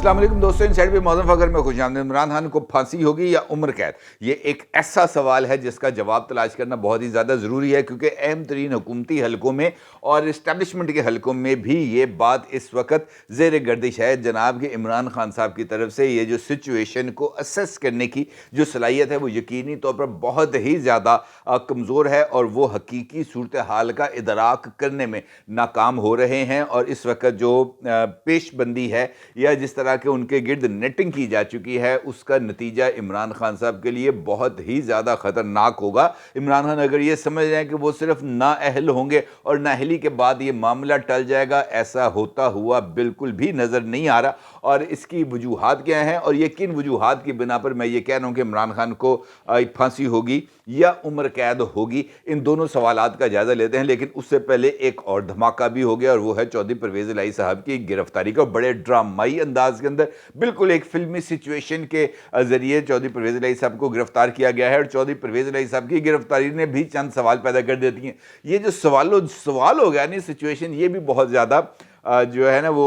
अस्सलाम वालेकुम दोस्तों, इनसाइड पे मौजूद फकर में खुशामदीद। इमरान खान को फांसी होगी या उम्र कैद, ये एक ऐसा सवाल है जिसका जवाब तलाश करना बहुत ही ज़्यादा ज़रूरी है, क्योंकि अहम तरीन हुकूमती हलकों में और इस्टेब्लिशमेंट के हलकों में भी ये बात इस वक्त ज़ेर गर्दिश है। जनाब के इमरान खान साहब की तरफ से ये जो सिचुएशन को असेस करने की जो सलाहियत है वो यकीनी तौर पर बहुत ही ज़्यादा कमज़ोर है, और वो हकीकी सूरत हाल का इदराक करने में नाकाम हो रहे हैं। और इस वक्त जो पेशबंदी है या जिस तरह के उनके गिर्द नेटिंग की जा चुकी है, उसका नतीजा इमरान खान साहब के लिए बहुत ही ज़्यादा ख़तरनाक होगा। इमरान खान अगर ये समझ जाएं कि वो सिर्फ नाअहल होंगे और नाअहली के बाद ये मामला टल जाएगा, ऐसा होता हुआ बिल्कुल भी नज़र नहीं आ रहा। और इसकी वजूहात क्या हैं और ये किन वजूहात की बिना पर मैं ये कह रहा हूँ कि इमरान खान को फांसी होगी या उम्र कैद होगी, इन दोनों सवालात का जायज़ा लेते हैं। लेकिन उससे पहले एक और धमाका भी हो गया, और वो है चौधरी परवेज़ इलाही साहब की गिरफ्तारी का। बड़े ड्रामाई अंदाज के अंदर बिल्कुल एक फिल्मी सिचुएशन के ज़रिए चौधरी परवेज़ इलाही साहब को गिरफ्तार किया गया है। और चौधरी परवेज़ इलाही साहब की गिरफ्तारी ने भी चंद सवाल पैदा कर देती हैं। ये जो सवाल हो गया नहीं सिचुएशन, ये भी बहुत ज़्यादा जो है ना वो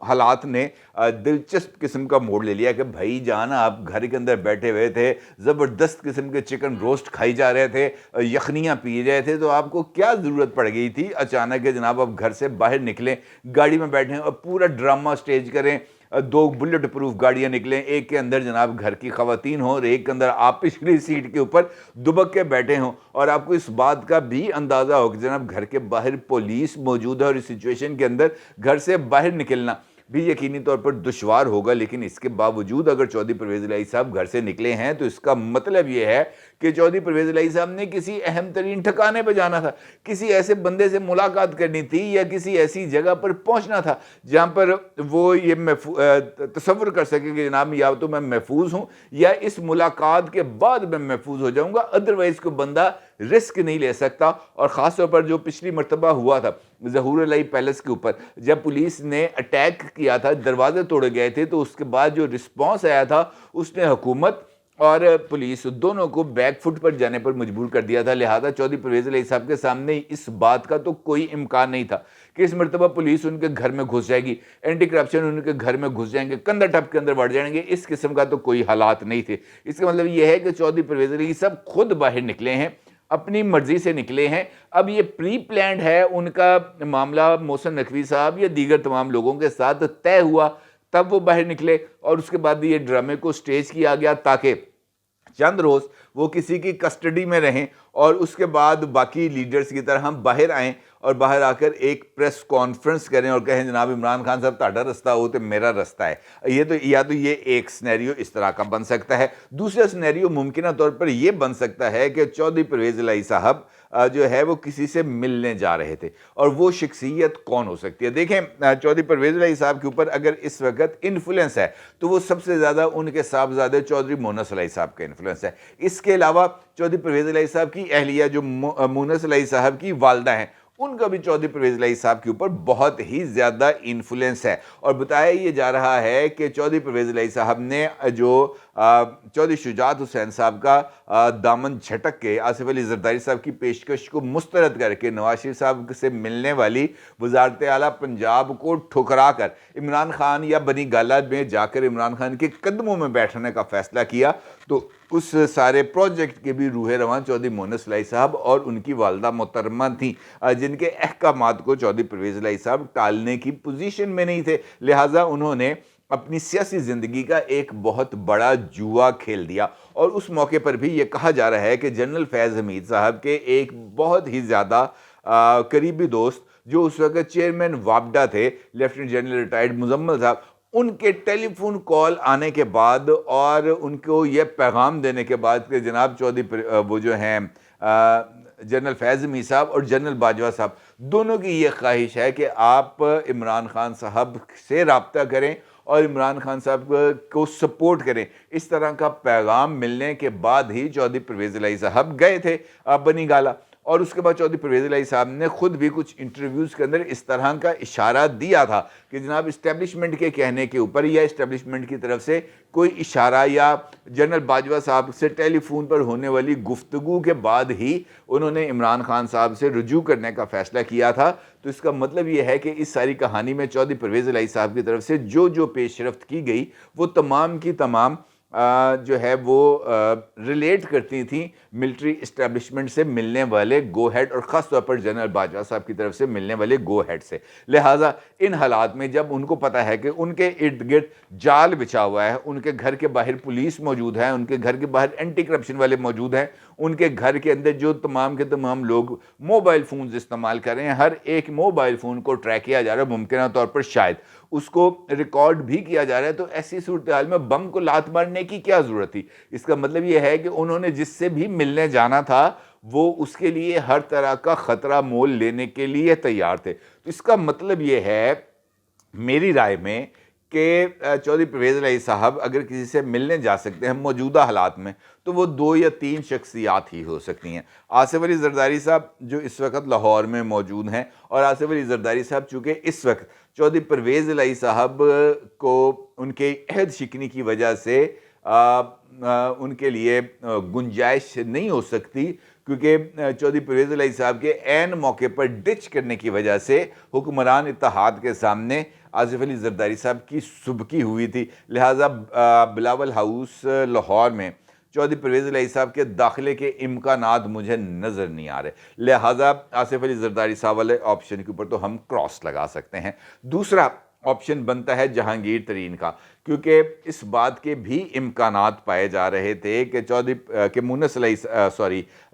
हालात ने दिलचस्प किस्म का मोड़ ले लिया कि भाई जान, आप घर के अंदर बैठे हुए थे, ज़बरदस्त किस्म के चिकन रोस्ट खाई जा रहे थे, यखनियाँ पी रहे थे, तो आपको क्या ज़रूरत पड़ गई थी अचानक के जनाब आप घर से बाहर निकलें, गाड़ी में बैठें और पूरा ड्रामा स्टेज करें। दो बुलेट प्रूफ गाड़ियां निकलें, एक के अंदर जनाब घर की खवातीन हो और एक के अंदर आप पिछली सीट के ऊपर दुबक के बैठे हों, और आपको इस बात का भी अंदाज़ा हो कि जनाब घर के बाहर पुलिस मौजूद है और इस सिचुएशन के अंदर घर से बाहर निकलना भी यकीनी तौर पर दुश्वार होगा। लेकिन इसके बावजूद अगर चौधरी परवेज़ इलाही साहब घर से निकले हैं, तो इसका मतलब ये है कि चौधरी परवेज़ इलाही साहब ने किसी अहम तरीन ठिकाने पर जाना था, किसी ऐसे बंदे से मुलाकात करनी थी, या किसी ऐसी जगह पर पहुंचना था जहां पर वो ये तसव्वुर कर सके कि जनाब या तो मैं महफूज हूं या इस मुलाकात के बाद मैं महफूज हो जाऊंगा। अदरवाइज कोई बंदा रिस्क नहीं ले सकता। और ख़ास तौर पर जो पिछली मरतबा हुआ था ज़हूर इलाही पैलेस के ऊपर, जब पुलिस ने अटैक किया था, दरवाजे तोड़े गए थे, तो उसके बाद जो रिस्पॉन्स आया था उसने हुकूमत और पुलिस दोनों को बैक फुट पर जाने पर मजबूर कर दिया था। लिहाजा चौधरी परवेज़ इलाही साहब के सामने इस बात का तो कोई इम्कान नहीं था कि इस मरतबा पुलिस उनके घर में घुस जाएगी, एंटी करप्शन उनके घर में घुस जाएंगे, कंधा टप के अंदर बढ़ जाएंगे। इस किस्म का तो कोई हालात नहीं थे। इसका मतलब यह है कि चौधरी परवेज़ इलाही साहब खुद बाहर निकले हैं, अपनी मर्जी से निकले हैं। अब ये प्री प्लान्ड है, उनका मामला मोहसिन नकवी साहब या दीगर तमाम लोगों के साथ तय हुआ, तब वो बाहर निकले, और उसके बाद ये ड्रामे को स्टेज किया गया ताकि चंद रोज़ वो किसी की कस्टडी में रहें, और उसके बाद बाकी लीडर्स की तरह हम बाहर आएँ और बाहर आकर एक प्रेस कॉन्फ्रेंस करें और कहें जनाब इमरान खान साहब ताड़ा रास्ता हो तो मेरा रास्ता है। ये तो या तो ये एक सिनेरियो इस तरह का बन सकता है। दूसरा सिनेरियो मुमकिन तौर पर यह बन सकता है कि चौधरी परवेज़ इलाही साहब जो है वो किसी से मिलने जा रहे थे, और वो शख्सियत कौन हो सकती है। देखें, चौधरी परवेज़ इलाही साहब के ऊपर अगर इस वक्त इन्फ्लुएंस है तो वो सबसे ज़्यादा उनके साहबजादे चौधरी मोनस इलाही साहब का इन्फ्लुएंस है। इसके अलावा चौधरी परवेज़ इलाही साहब की अहलिया जो मोनस इलाही साहब की वालदा हैं, उनका भी चौधरी परवेज़ इलाही साहब के ऊपर बहुत ही ज़्यादा इन्फ्लुएंस है। और बताया ये जा रहा है कि चौधरी परवेज़ इलाही साहब ने जो चौधरी शुजात हुसैन साहब का दामन झटक के आसिफ अली जरदारी साहब की पेशकश को मुस्तरद करके नवाज शरीफ साहब से मिलने वाली वज़ारत आला पंजाब को ठुकरा कर इमरान खान या बनी गाला में जाकर इमरान खान के कदमों में बैठने का फ़ैसला किया। तो उस सारे प्रोजेक्ट के भी रूह रवां चौधरी मोनस इलाही साहब और उनकी वालदा मोहतरमा थी, जिनके अहकामात को चौधरी परवेज़ इलाही साहब टालने की पोजीशन में नहीं थे। लिहाजा उन्होंने अपनी सियासी ज़िंदगी का एक बहुत बड़ा जुआ खेल दिया। और उस मौके पर भी ये कहा जा रहा है कि जनरल फैज़ हमीद साहब के एक बहुत ही ज़्यादा करीबी दोस्त जो उस वक्त चेयरमैन वापडा थे, लेफ्टिनेंट जनरल रिटायर्ड मुजम्मल साहब, उनके टेलीफोन कॉल आने के बाद और उनको ये पैगाम देने के बाद कि जनाब चौधरी वो जो हैं जनरल फैज़ हमीद साहब और जनरल बाजवा साहब दोनों की ये ख्वाहिश है कि आप इमरान खान साहब से रब्ता करें और इमरान खान साहब को सपोर्ट करें। इस तरह का पैगाम मिलने के बाद ही चौधरी परवेज़ इलाही साहब गए थे बनी गाला, اور اس کے بعد چودھری پرویز الہی صاحب نے خود بھی کچھ انٹرویوز کے اندر اس طرح کا اشارہ دیا تھا کہ جناب اسٹیبلشمنٹ کے کہنے کے اوپر یا اسٹیبلشمنٹ کی طرف سے کوئی اشارہ یا جنرل باجوہ صاحب سے ٹیلی فون پر ہونے والی گفتگو کے بعد ہی انہوں نے عمران خان صاحب سے رجوع کرنے کا فیصلہ کیا تھا. تو اس کا مطلب یہ ہے کہ اس ساری کہانی میں چودھری پرویز الہی صاحب کی طرف سے جو پیش رفت کی گئی وہ تمام کی تمام جو ہے وہ ریلیٹ کرتی تھیں ملٹری اسٹیبلشمنٹ سے ملنے والے گو ہیڈ اور خاص طور پر جنرل باجوہ صاحب کی طرف سے ملنے والے گو ہیڈ سے. لہٰذا ان حالات میں جب ان کو پتہ ہے کہ ان کے ارد گرد جال بچھا ہوا ہے, ان کے گھر کے باہر پولیس موجود ہے, ان کے گھر کے باہر اینٹی کرپشن والے موجود ہیں, ان کے گھر کے اندر جو تمام کے تمام لوگ موبائل فونز استعمال کر رہے ہیں, ہر ایک موبائل فون کو ٹریک کیا جا رہا ہے, ممکنہ طور پر شاید اس کو ریکارڈ بھی کیا جا رہا ہے, تو ایسی صورتحال میں بم کو لات مارنے کی کیا ضرورت تھی؟ اس کا مطلب یہ ہے کہ انہوں نے جس سے بھی ملنے جانا تھا وہ اس کے لیے ہر طرح کا خطرہ مول لینے کے لیے تیار تھے. تو اس کا مطلب یہ ہے میری رائے میں کہ چودھری پرویز الہی صاحب اگر کسی سے ملنے جا سکتے ہیں موجودہ حالات میں تو وہ 2 یا 3 شخصیات ہی ہو سکتی ہیں. آصف علی زرداری صاحب جو اس وقت لاہور میں موجود ہیں, اور آصف علی زرداری صاحب چونکہ اس وقت چودھری پرویز الہی صاحب کو ان کے عہد شکنی کی وجہ سے ان کے لیے گنجائش نہیں ہو سکتی, کیونکہ چودھری پرویز الہی صاحب کے عین موقع پر ڈچ کرنے کی وجہ سے حکمران اتحاد کے سامنے آصف علی زرداری صاحب کی سبکی ہوئی تھی. لہٰذا بلاول ہاؤس لاہور میں چودھری پرویز الہی صاحب کے داخلے کے امکانات مجھے نظر نہیں آ رہے. لہٰذا آصف علی زرداری صاحب والے آپشن کے اوپر تو ہم کراس لگا سکتے ہیں. دوسرا آپشن بنتا ہے جہانگیر ترین کا, کیونکہ اس بات کے بھی امکانات پائے جا رہے تھے کہ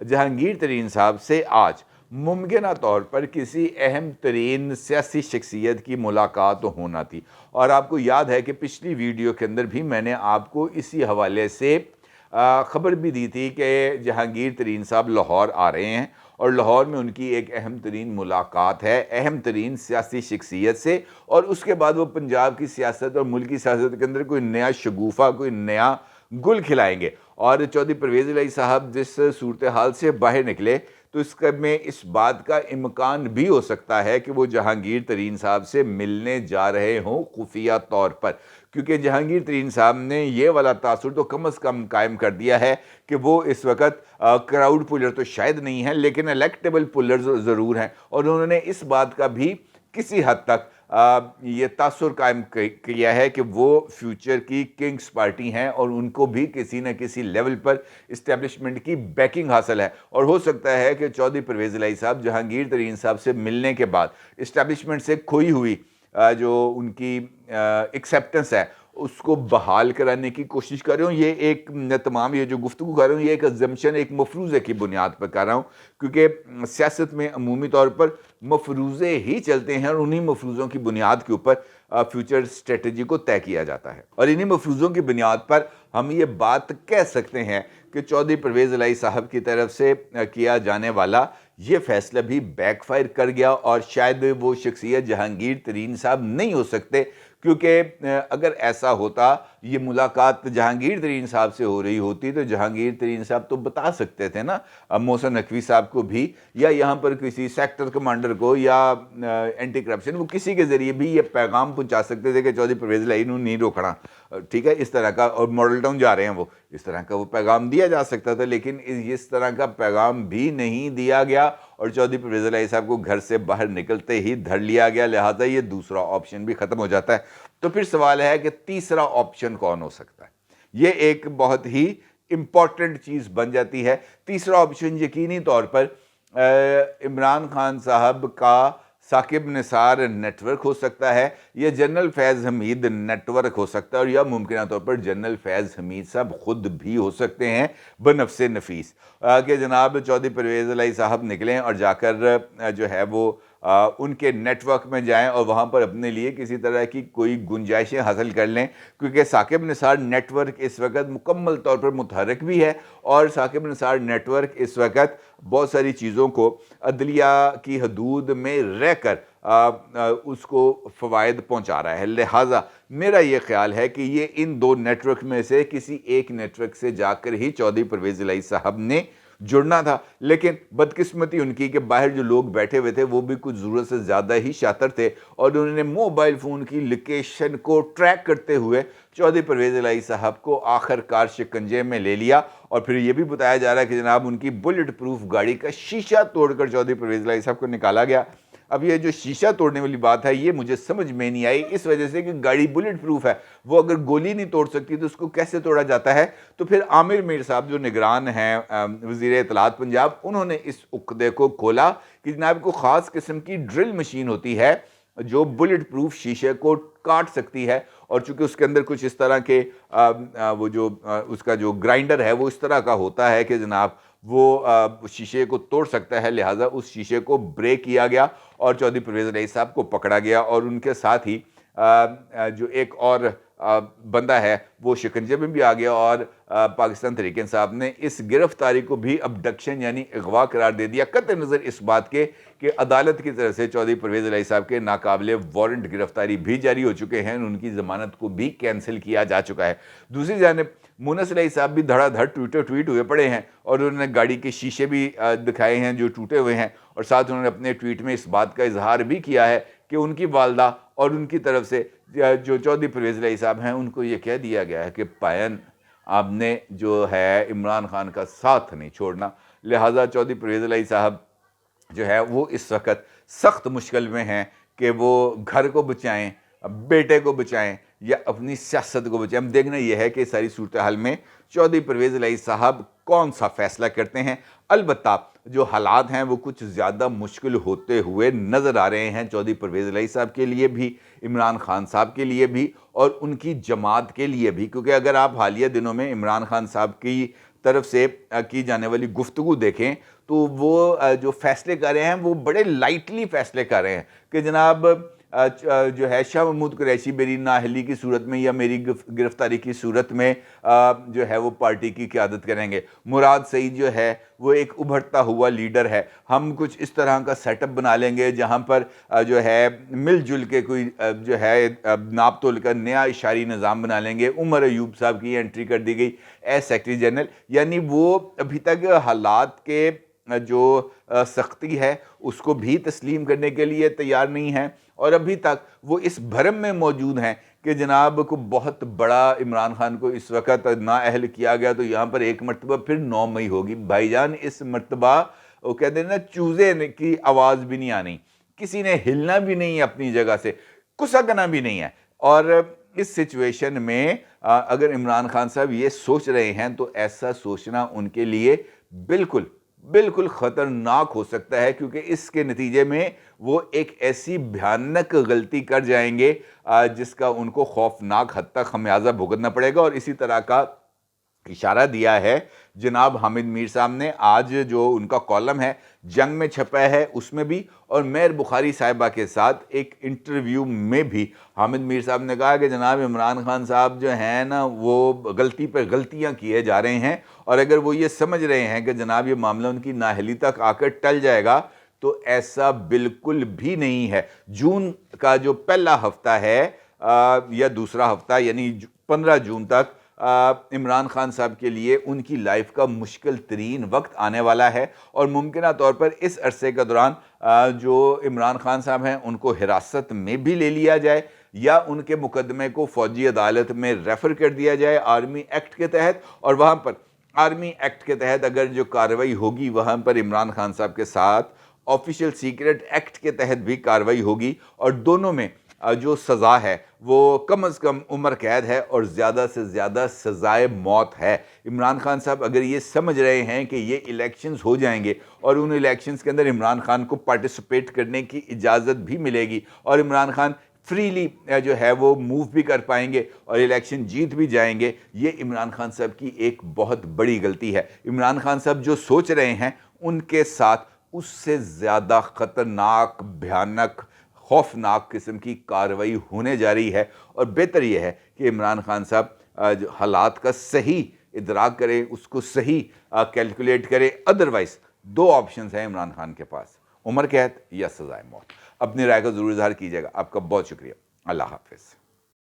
جہانگیر ترین صاحب سے آج ممکنہ طور پر کسی اہم ترین سیاسی شخصیت کی ملاقات ہونا تھی. اور آپ کو یاد ہے کہ پچھلی ویڈیو کے اندر بھی میں نے آپ کو اسی حوالے سے خبر بھی دی تھی کہ جہانگیر ترین صاحب لاہور آ رہے ہیں, اور لاہور میں ان کی ایک اہم ترین ملاقات ہے اہم ترین سیاسی شخصیت سے, اور اس کے بعد وہ پنجاب کی سیاست اور ملکی سیاست کے اندر کوئی نیا شگوفہ, کوئی نیا گل کھلائیں گے. اور چودھری پرویز الہی صاحب جس صورتحال سے باہر نکلے تو میں اس بات کا امکان بھی ہو سکتا ہے کہ وہ جہانگیر ترین صاحب سے ملنے جا رہے ہوں خفیہ طور پر, کیونکہ جہانگیر ترین صاحب نے یہ والا تاثر تو کم از کم قائم کر دیا ہے کہ وہ اس وقت کراؤڈ پولر تو شاید نہیں ہیں لیکن الیکٹیبل پولر ضرور ہیں, اور انہوں نے اس بات کا بھی کسی حد تک یہ تاثر قائم کیا ہے کہ وہ فیوچر کی کنگز پارٹی ہیں اور ان کو بھی کسی نہ کسی لیول پر اسٹیبلشمنٹ کی بیکنگ حاصل ہے. اور ہو سکتا ہے کہ چودھری پرویز الہی صاحب جہانگیر ترین صاحب سے ملنے کے بعد اسٹیبلشمنٹ سے کھوئی ہوئی جو ان کی ایکسیپٹنس ہے اس کو بحال کرانے کی کوشش کر رہا ہوں. یہ ایک تمام یہ جو گفتگو کر رہا ہوں یہ ایک ازمپشن, ایک مفروضے کی بنیاد پر کر رہا ہوں, کیونکہ سیاست میں عمومی طور پر مفروضے ہی چلتے ہیں اور انہی مفروضوں کی بنیاد کے اوپر فیوچر اسٹریٹجی کو طے کیا جاتا ہے. اور انہی مفروضوں کی بنیاد پر ہم یہ بات کہہ سکتے ہیں کہ چودھری پرویز الہی صاحب کی طرف سے کیا جانے والا یہ فیصلہ بھی بیک فائر کر گیا, اور شاید وہ شخصیت جہانگیر ترین صاحب نہیں ہو سکتے, کیونکہ اگر ایسا ہوتا یہ ملاقات جہانگیر ترین صاحب سے ہو رہی ہوتی تو جہانگیر ترین صاحب تو بتا سکتے تھے نا محسن نقوی صاحب کو بھی, یا یہاں پر کسی سیکٹر کمانڈر کو یا اینٹی کرپشن وہ کسی کے ذریعے بھی یہ پیغام پہنچا سکتے تھے کہ چودھری پرویز الہی نے نہیں روکنا, ٹھیک ہے, اس طرح کا, اور ماڈل ٹاؤن جا رہے ہیں وہ, اس طرح کا وہ پیغام دیا جا سکتا تھا, لیکن اس طرح کا پیغام بھی نہیں دیا گیا اور چودھری پرویز الہی صاحب کو گھر سے باہر نکلتے ہی دھر لیا گیا. لہٰذا یہ دوسرا آپشن بھی ختم ہو جاتا ہے. تو پھر سوال ہے کہ تیسرا آپشن کون ہو سکتا ہے؟ یہ ایک بہت ہی امپورٹنٹ چیز بن جاتی ہے. تیسرا آپشن یقینی طور پر عمران خان صاحب کا ثاقب نثار نیٹ ورک ہو سکتا ہے, یا جنرل فیض حمید نیٹ ورک ہو سکتا ہے, اور یا ممکنہ طور پر جنرل فیض حمید صاحب خود بھی ہو سکتے ہیں بنفس نفیس, کہ جناب چودھری پرویز الہی صاحب نکلیں اور جا کر جو ہے وہ ان کے نیٹ ورک میں جائیں اور وہاں پر اپنے لیے کسی طرح کی کوئی گنجائشیں حاصل کر لیں, کیونکہ ثاقب نثار نیٹ ورک اس وقت مکمل طور پر متحرک بھی ہے, اور ثاقب نثار نیٹ ورک اس وقت بہت ساری چیزوں کو عدلیہ کی حدود میں رہ کر اس کو فوائد پہنچا رہا ہے. لہٰذا میرا یہ خیال ہے کہ یہ ان 2 نیٹ ورک میں سے کسی ایک نیٹ ورک سے جا کر ہی چودھری پرویز الہی صاحب نے जुड़ना था, लेकिन बदकिस्मती उनकी कि बाहर जो लोग बैठे हुए थे वो भी कुछ ज़रूरत से ज़्यादा ही शातिर थे और उन्होंने मोबाइल फ़ोन की लोकेशन को ट्रैक करते हुए चौधरी परवेज़ इलाही साहब को आखिरकार शिकंजे में ले लिया। और फिर ये भी बताया जा रहा है कि जनाब उनकी बुलेट प्रूफ गाड़ी का शीशा तोड़कर चौधरी परवेज़ इलाही साहब को निकाला गया। अब ये जो शीशा तोड़ने वाली बात है ये मुझे समझ में नहीं आई, इस वजह से कि गाड़ी बुलेट प्रूफ है, वो अगर गोली नहीं तोड़ सकती तो उसको कैसे तोड़ा जाता है। तो फिर आमिर मीर साहब जो निगरान हैं वज़ीर इत्तलात पंजाब, उन्होंने इस उक़्दे को खोला कि जनाब को ख़ास किस्म की ड्रिल मशीन होती है जो बुलेट प्रूफ शीशे को काट सकती है, और चूंकि उसके अंदर कुछ इस तरह के वो जो उसका जो ग्राइंडर है वो इस तरह का होता है कि जनाब वो शीशे को तोड़ सकता है, लिहाजा उस शीशे को ब्रेक किया गया और चौधरी परवेज़ इलाही साहब को पकड़ा गया और उनके साथ ही जो एक और बंदा है वो शिकंजे में भी आ गया और पाकिस्तान तहरीक इंसाफ ने इस गिरफ्तारी को भी अबडक्शन यानी अगवा करार दे दिया, कतई नज़र इस बात के कि अदालत की तरफ से चौधरी परवेज़ इलाही साहब के नाकाबिले वारंट गिरफ्तारी भी जारी हो चुके हैं, उनकी ज़मानत को भी कैंसिल किया जा चुका है। दूसरी जानिब मुनस इलाही साहब भी धड़ाधड़ ट्वीट हुए पड़े हैं और उन्होंने गाड़ी के शीशे भी दिखाए हैं जो टूटे हुए हैं, और साथ उन्होंने अपने ट्वीट में इस बात का इजहार भी किया है कि उनकी वालदा और उनकी तरफ से जो चौधरी परवेज़ इलाही साहब हैं उनको ये कह दिया गया है कि पायन आपने जो है इमरान खान का साथ नहीं छोड़ना, लिहाजा चौधरी परवेज़ इलाही साहब जो है वो इस वक्त सख्त मुश्किल में हैं कि वो घर को बचाएं, बेटे को बचाएं या अपनी सियासत को बचाएं। अब देखना यह है कि सारी सूरत हाल में चौधरी परवेज़ इलाही साहब कौन सा फैसला करते हैं। अलबत्ता जो हालात हैं वो कुछ ज़्यादा मुश्किल होते हुए नज़र आ रहे हैं चौधरी परवेज़ इलाही साहब के लिए भी, इमरान खान साहब के लिए भी और उनकी जमात के लिए भी, क्योंकि अगर आप हालिया दिनों में इमरान खान साहब की तरफ से की जाने वाली गुफ्तगू देखें तो वो जो फैसले कर रहे हैं वो बड़े लाइटली फैसले कर रहे हैं कि जनाब जो है शाह महमूद कुरैशी मेरी नाअहली की सूरत में या मेरी गिरफ्तारी की सूरत में जो है वो पार्टी की क़यादत करेंगे। मुराद सईद जो है वो एक उभरता हुआ लीडर है, हम कुछ इस तरह का सेटअप बना लेंगे जहाँ पर जो है मिलजुल के कोई जो है नाप तोल का नया इशारी निज़ाम बना लेंगे। उमर अयूब साहब की एंट्री कर दी गई एज सेक्रेटरी जनरल, यानी वो अभी तक हालात के जो सख्ती है उसको भी तस्लीम करने के लिए तैयार नहीं है और अभी तक वो इस भरम में मौजूद हैं कि जनाब को बहुत बड़ा इमरान खान को इस वक्त नाअहल किया गया तो यहाँ पर एक मरतबा फिर 9 मई होगी। भाईजान इस मरतबा वो कहते हैं ना चूज़े की आवाज़ भी नहीं आनी, किसी ने हिलना भी नहीं है अपनी जगह से, कुसकना भी नहीं है। और इस सिचुएशन में अगर इमरान खान साहब ये सोच रहे हैं तो ऐसा सोचना उनके लिए बिल्कुल बिल्कुल ख़तरनाक हो सकता है, क्योंकि इसके नतीजे में वो एक ऐसी भयानक गलती कर जाएंगे जिसका उनको खौफनाक हद तक खमियाजा भुगतना पड़ेगा। और इसी तरह का इशारा दिया है जनाब हामिद मीर साहब ने, आज जो उनका कॉलम है जंग में छपा है उसमें भी, और मेहर बुखारी साहिबा के साथ एक इंटरव्यू में भी हामिद मीर साहब ने कहा कि जनाब इमरान खान साहब जो हैं ना वो गलती पर गलतियां किए जा रहे हैं, और अगर वो ये समझ रहे हैं कि जनाब ये मामला उनकी नाअहली तक आकर टल जाएगा तो ऐसा बिल्कुल भी नहीं है। जून का जो पहला हफ्ता है या दूसरा हफ्ता यानी 15 जून तक इमरान खान साहब के लिए उनकी लाइफ का मुश्किल तरीन वक्त आने वाला है, और मुमकिन तौर पर इस अरसे के दौरान जो इमरान खान साहब हैं उनको हिरासत में भी ले लिया जाए या उनके मुकदमे को फ़ौजी अदालत में रेफ़र कर दिया जाए आर्मी एक्ट के तहत, और वहाँ पर आर्मी एक्ट के तहत अगर जो कार्रवाई होगी वहाँ पर इमरान खान साहब के साथ ऑफिशियल सीक्रेट एक्ट के तहत भी कार्रवाई होगी, और दोनों में जो सज़ा है वो कम अज़ कम उम्र कैद है और ज़्यादा से ज़्यादा सज़ाए मौत है। इमरान खान साहब अगर ये समझ रहे हैं कि ये इलेक्शंस हो जाएंगे और उन इलेक्शंस के अंदर इमरान खान को पार्टिसिपेट करने की इजाज़त भी मिलेगी और इमरान खान फ्रीली जो है वो मूव भी कर पाएंगे और इलेक्शन जीत भी जाएंगे, ये इमरान खान साहब की एक बहुत बड़ी गलती है। इमरान खान साहब जो सोच रहे हैं उनके साथ उससे ज़्यादा ख़तरनाक, भयानक, खौफनाक किस्म की कार्रवाई होने जा रही है, और बेहतर यह है कि इमरान खान साहब जो हालात का सही इदराक करें, उसको सही कैलकुलेट करें। अदरवाइज़ 2 ऑप्शंस हैं इमरान खान के पास, उम्र कैद या सज़ाए मौत। अपनी राय का ज़रूर इज़हार कीजिएगा। आपका बहुत शुक्रिया। अल्लाह हाफ़िज़।